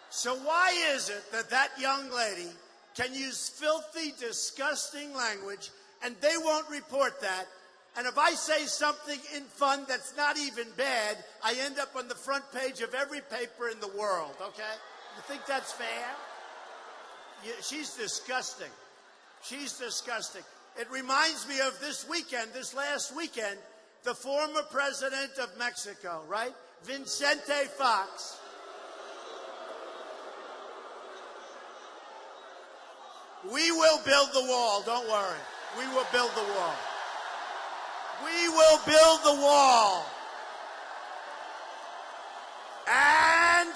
So why is it that that young lady can use filthy, disgusting language and they won't report that? And if I say something in fun that's not even bad, I end up on the front page of every paper in the world, okay? You think that's fair? She's disgusting. She's disgusting. It reminds me of this weekend, this last weekend, the former president of Mexico, right? Vicente Fox. We will build the wall, don't worry. We will build the wall. We will build the wall. And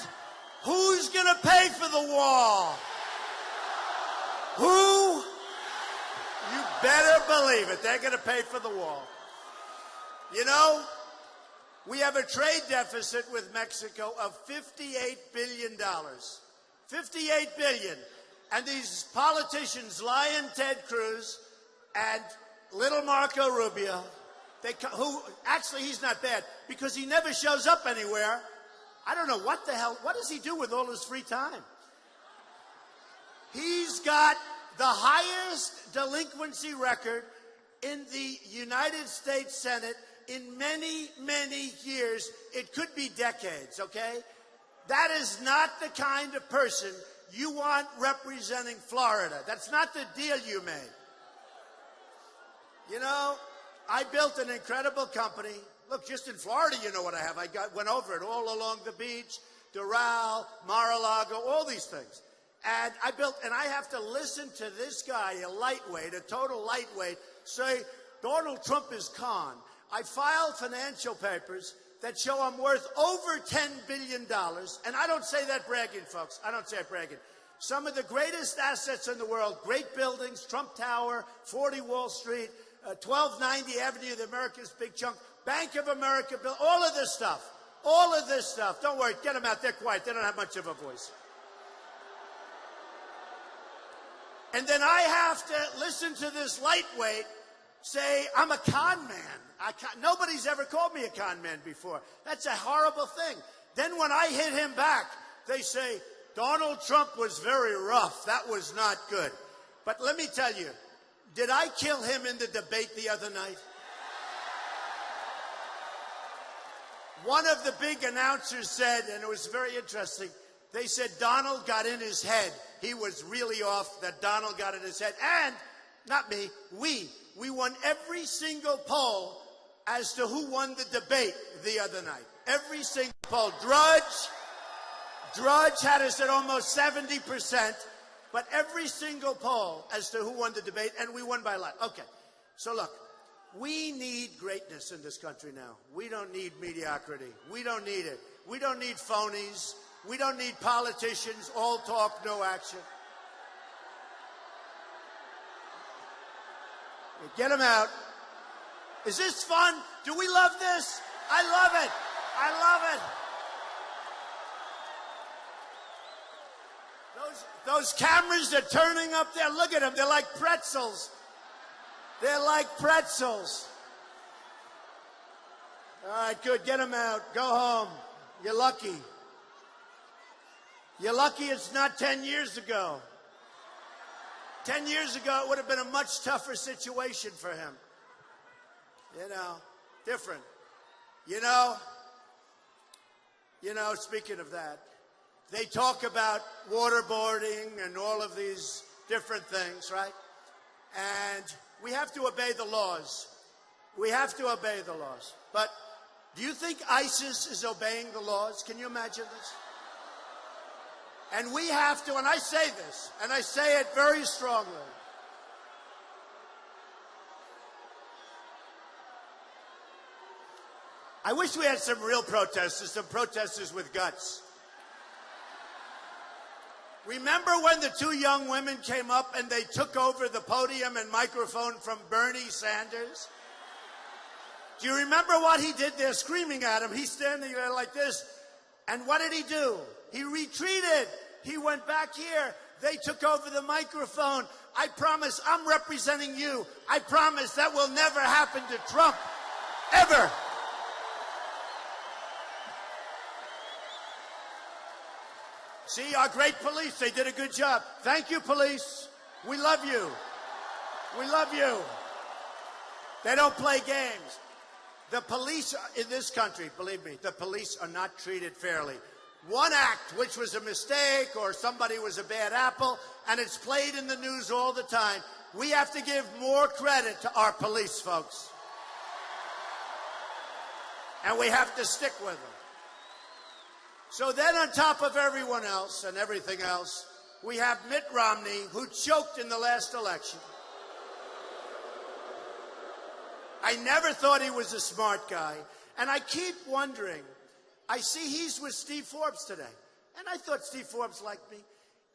who's going to pay for the wall? Who? You better believe it. They're going to pay for the wall. You know, we have a trade deficit with Mexico of $58 billion. $58 billion. And these politicians, Lion Ted Cruz and little Marco Rubio, who actually he's not bad because he never shows up anywhere. I don't know what the hell, what does he do with all his free time? He's got the highest delinquency record in the United States Senate in many, many years. It could be decades, okay? That is not the kind of person you want representing Florida. That's not the deal you made. You know, I built an incredible company. Look, just in Florida, you know what I have. Went over it all along the beach, Doral, Mar-a-Lago, all these things. And I have to listen to this guy, a lightweight, a total lightweight, say, Donald Trump is con. I filed financial papers that show I'm worth over $10 billion. And I don't say that bragging, folks. I don't say it bragging. Some of the greatest assets in the world, great buildings, Trump Tower, 40 Wall Street, 1290 Avenue of the Americas, big chunk, Bank of America, all of this stuff. All of this stuff. Don't worry, get them out. They're quiet. They don't have much of a voice. And then I have to listen to this lightweight say, I'm a con man. Nobody's ever called me a con man before. That's a horrible thing. Then when I hit him back, they say, Donald Trump was very rough. That was not good. But let me tell you, did I kill him in the debate the other night? One of the big announcers said, and it was very interesting, they said Donald got in his head. He was really off, that Donald got in his head. And, not me, we won every single poll as to who won the debate the other night. Every single poll. Drudge had us at almost 70%, but every single poll as to who won the debate, and we won by a lot. Okay, so look, we need greatness in this country now. We don't need mediocrity. We don't need it. We don't need phonies. We don't need politicians, all talk, no action. Get them out. Is this fun? Do we love this? I love it. I love it. Those cameras are turning up there. Look at them. They're like pretzels. They're like pretzels. All right, good. Get them out. Go home. You're lucky. You're lucky it's not 10 years ago. 10 years ago, it would have been a much tougher situation for him. You know, different. You know, speaking of that, they talk about waterboarding and all of these different things, right? And we have to obey the laws. We have to obey the laws. But do you think ISIS is obeying the laws? Can you imagine this? And we have to, and I say this, and I say it very strongly. I wish we had some real protesters, some protesters with guts. Remember when the two young women came up and they took over the podium and microphone from Bernie Sanders? Do you remember what he did? They're screaming at him. He's standing there like this. And what did he do? He retreated. He went back here. They took over the microphone. I promise I'm representing you. I promise that will never happen to Trump. Ever. See, our great police, they did a good job. Thank you, police. We love you. We love you. They don't play games. The police in this country, believe me, the police are not treated fairly. One act, which was a mistake or somebody was a bad apple, and it's played in the news all the time. We have to give more credit to our police folks. And we have to stick with them. So then on top of everyone else and everything else, we have Mitt Romney, who choked in the last election. I never thought he was a smart guy. And I keep wondering, I see he's with Steve Forbes today. And I thought Steve Forbes liked me.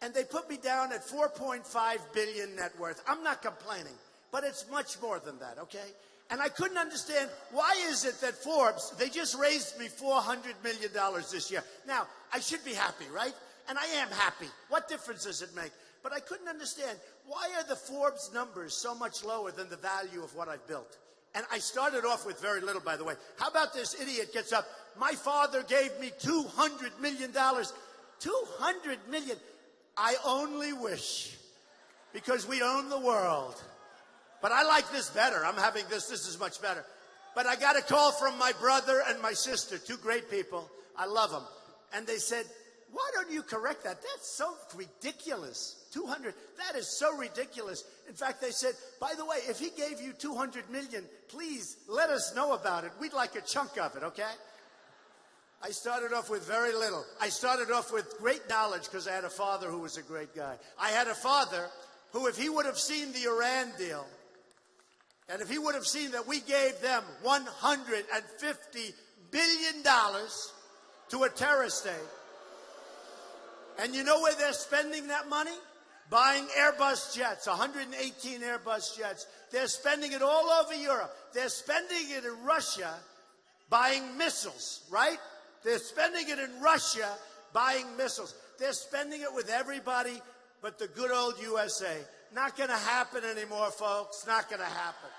And they put me down at $4.5 billion net worth. I'm not complaining, but it's much more than that, okay? And I couldn't understand, why is it that Forbes, they just raised me $400 million this year. Now, I should be happy, right? And I am happy. What difference does it make? But I couldn't understand, why are the Forbes numbers so much lower than the value of what I've built? And I started off with very little, by the way. How about this idiot gets up, my father gave me $200 million. $200 million. I only wish, because we own the world. But I like this better. I'm having this. This is much better. But I got a call from my brother and my sister, two great people. I love them. And they said, why don't you correct that? That's so ridiculous. 200, that is so ridiculous. In fact, they said, by the way, if he gave you 200 million, please let us know about it. We'd like a chunk of it, okay? I started off with very little. I started off with great knowledge because I had a father who was a great guy. I had a father who, if he would have seen the Iran deal, and if he would have seen that we gave them $150 billion to a terrorist state, and you know where they're spending that money? Buying Airbus jets, 118 Airbus jets. They're spending it all over Europe. They're spending it in Russia buying missiles, right? They're spending it in Russia buying missiles. They're spending it with everybody but the good old USA. Not going to happen anymore, folks. Not going to happen.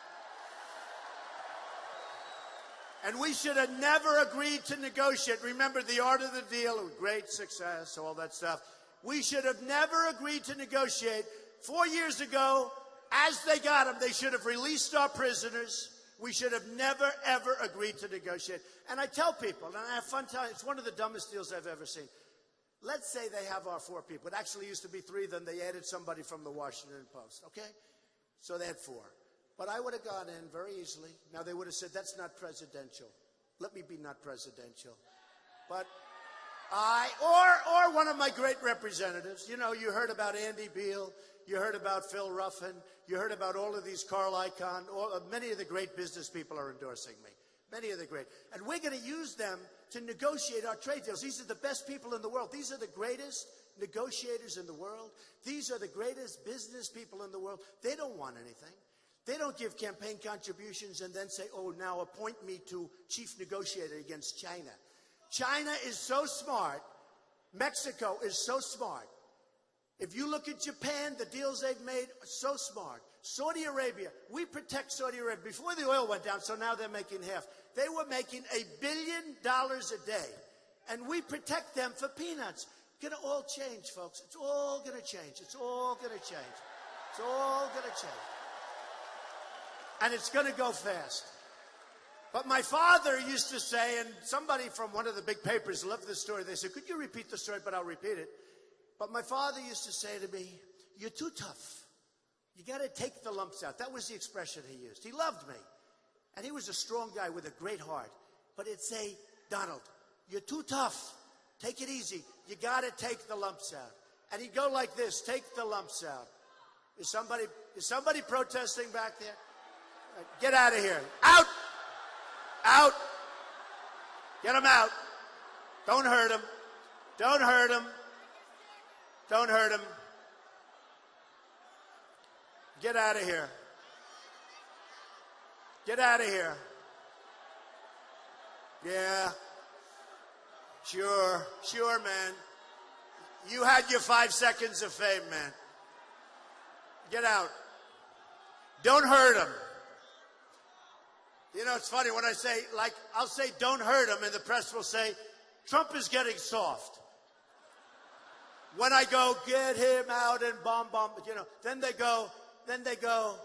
And we should have never agreed to negotiate. Remember the art of the deal, great success, all that stuff. We should have never agreed to negotiate. 4 years ago, as they got them, they should have released our prisoners. We should have never, ever agreed to negotiate. And I tell people, and I have fun telling, it's one of the dumbest deals I've ever seen. Let's say they have our 4 people. It actually used to be 3, then they added somebody from the Washington Post, okay? So they had 4. But I would have gone in very easily. Now, they would have said, that's not presidential. Let me be not presidential. But or one of my great representatives. You know, you heard about Andy Beale. You heard about Phil Ruffin. You heard about all of these Carl Icahn. Many of the great business people are endorsing me. Many of the great. And we're going to use them to negotiate our trade deals. These are the best people in the world. These are the greatest negotiators in the world. These are the greatest business people in the world. They don't want anything. They don't give campaign contributions and then say, oh, now appoint me to chief negotiator against China. China is so smart. Mexico is so smart. If you look at Japan, the deals they've made are so smart. Saudi Arabia, we protect Saudi Arabia. Before the oil went down, so now they're making half. They were making $1 billion a day. And we protect them for peanuts. It's going to all change, folks. It's all going to change. It's all going to change. It's all going to change. And it's going to go fast. But my father used to say, and somebody from one of the big papers loved this story. They said, could you repeat the story? But I'll repeat it. But my father used to say to me, you're too tough. You got to take the lumps out. That was the expression he used. He loved me. And he was a strong guy with a great heart. But he'd say, Donald, you're too tough. Take it easy. You got to take the lumps out. And he'd go like this, take the lumps out. Is somebody protesting back there? Get out of here. Out! Out! Get him out. Don't hurt him. Don't hurt him. Don't hurt him. Get out of here. Get out of here. Yeah. Sure. Sure, man. You had your 5 seconds of fame, man. Get out. Don't hurt him. You know, it's funny when I say, like, I'll say, don't hurt him, and the press will say, Trump is getting soft. When I go, get him out and bomb, then they go,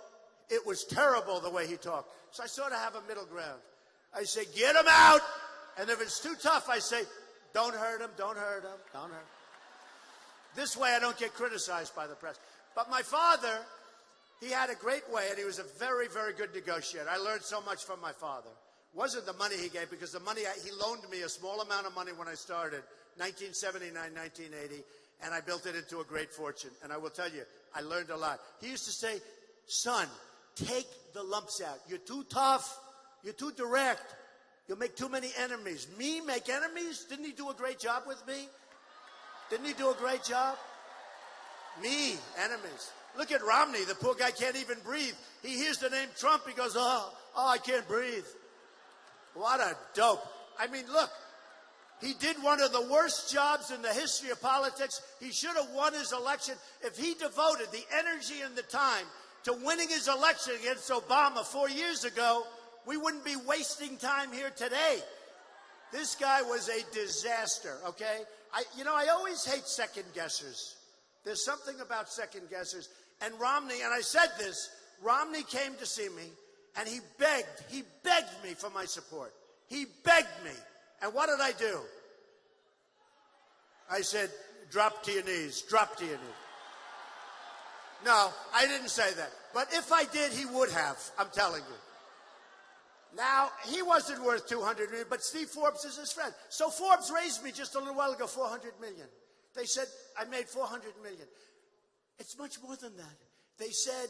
it was terrible the way he talked. So I sort of have a middle ground. I say, get him out. And if it's too tough, I say, don't hurt him, don't hurt him, don't hurt him. This way I don't get criticized by the press. But my father, he had a great way, and he was a very, very good negotiator. I learned so much from my father. It wasn't the money he gave, because the money, he loaned me a small amount of money when I started, 1979, 1980, and I built it into a great fortune. And I will tell you, I learned a lot. He used to say, son, take the lumps out. You're too tough. You're too direct. You'll make too many enemies. Me make enemies? Didn't he do a great job with me? Didn't he do a great job? Me, enemies. Look at Romney. The poor guy can't even breathe. He hears the name Trump. He goes, oh, I can't breathe. What a dope. I mean, look. He did one of the worst jobs in the history of politics. He should have won his election. If he devoted the energy and the time to winning his election against Obama 4 years ago, we wouldn't be wasting time here today. This guy was a disaster, okay? I always hate second guessers. There's something about second guessers. And Romney, and I said this, Romney came to see me, and he begged me for my support. He begged me. And what did I do? I said, drop to your knees, drop to your knees. No, I didn't say that. But if I did, he would have, I'm telling you. Now, he wasn't worth $200 million, but Steve Forbes is his friend. So Forbes raised me just a little while ago $400 million. They said, I made $400 million. It's much more than that. They said,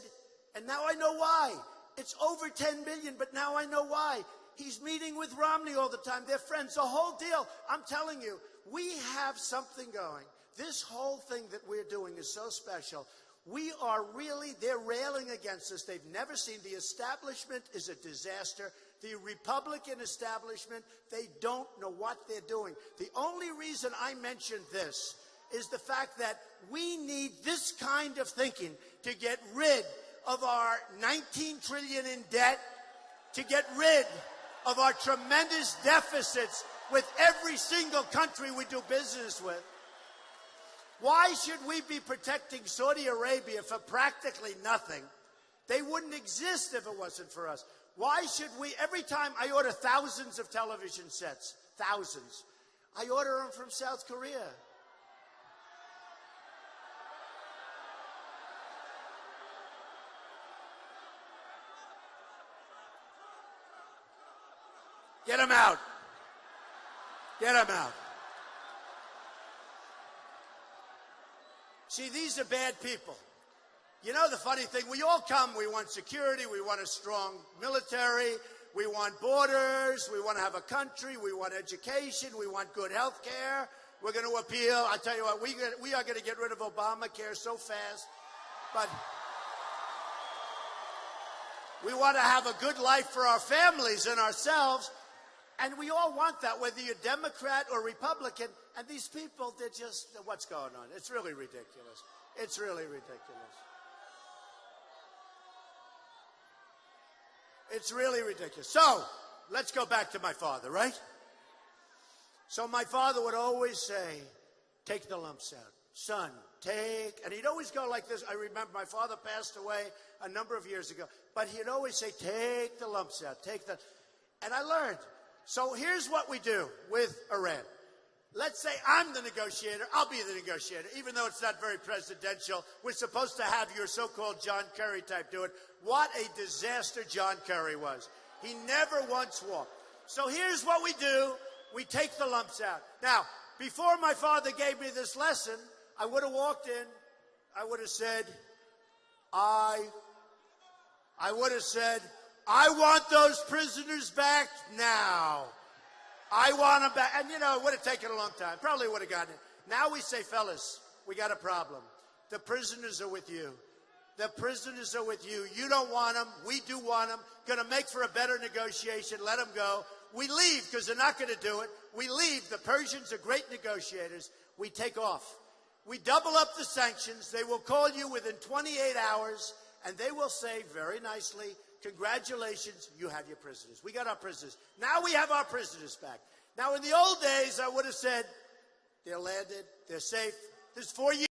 and now I know why. It's over $10 billion, but now I know why. He's meeting with Romney all the time. They're friends. The whole deal. I'm telling you, we have something going. This whole thing that we're doing is so special. We are really, they're railing against us. They've never seen. The establishment is a disaster. The Republican establishment, they don't know what they're doing. The only reason I mentioned this is the fact that we need this kind of thinking to get rid of our $19 trillion in debt, to get rid of our tremendous deficits with every single country we do business with. Why should we be protecting Saudi Arabia for practically nothing? They wouldn't exist if it wasn't for us. Why should we, every time I order thousands of television sets, thousands, I order them from South Korea. Get them out. Get them out. See, these are bad people. You know the funny thing, we all come, we want security, we want a strong military, we want borders, we want to have a country, we want education, we want good health care. We're going to appeal. I tell you what, we are going to get rid of Obamacare so fast. But we want to have a good life for our families and ourselves. And we all want that, whether you're Democrat or Republican. And these people, they're just, what's going on? It's really ridiculous. It's really ridiculous. It's really ridiculous. So, let's go back to my father, right? So my father would always say, take the lumps out. Son, take, and he'd always go like this. I remember my father passed away a number of years ago, but he'd always say, take the lumps out, take the, and I learned. So here's what we do with Iran. Let's say I'm the negotiator. I'll be the negotiator, even though it's not very presidential. We're supposed to have your so-called John Kerry type do it. What a disaster John Kerry was. He never once walked. So here's what we do. We take the lumps out. Now, before my father gave me this lesson, I would have walked in. I would have said, I want those prisoners back now. I want them back. And, you know, it would have taken a long time. Probably would have gotten it. Now we say, fellas, we got a problem. The prisoners are with you. The prisoners are with you. You don't want them. We do want them. Going to make for a better negotiation. Let them go. We leave because they're not going to do it. We leave. The Persians are great negotiators. We take off. We double up the sanctions. They will call you within 28 hours, and they will say very nicely, congratulations, you have your prisoners. We got our prisoners. Now we have our prisoners back. Now, in the old days, I would have said, they're landed, they're safe, There's 4 years.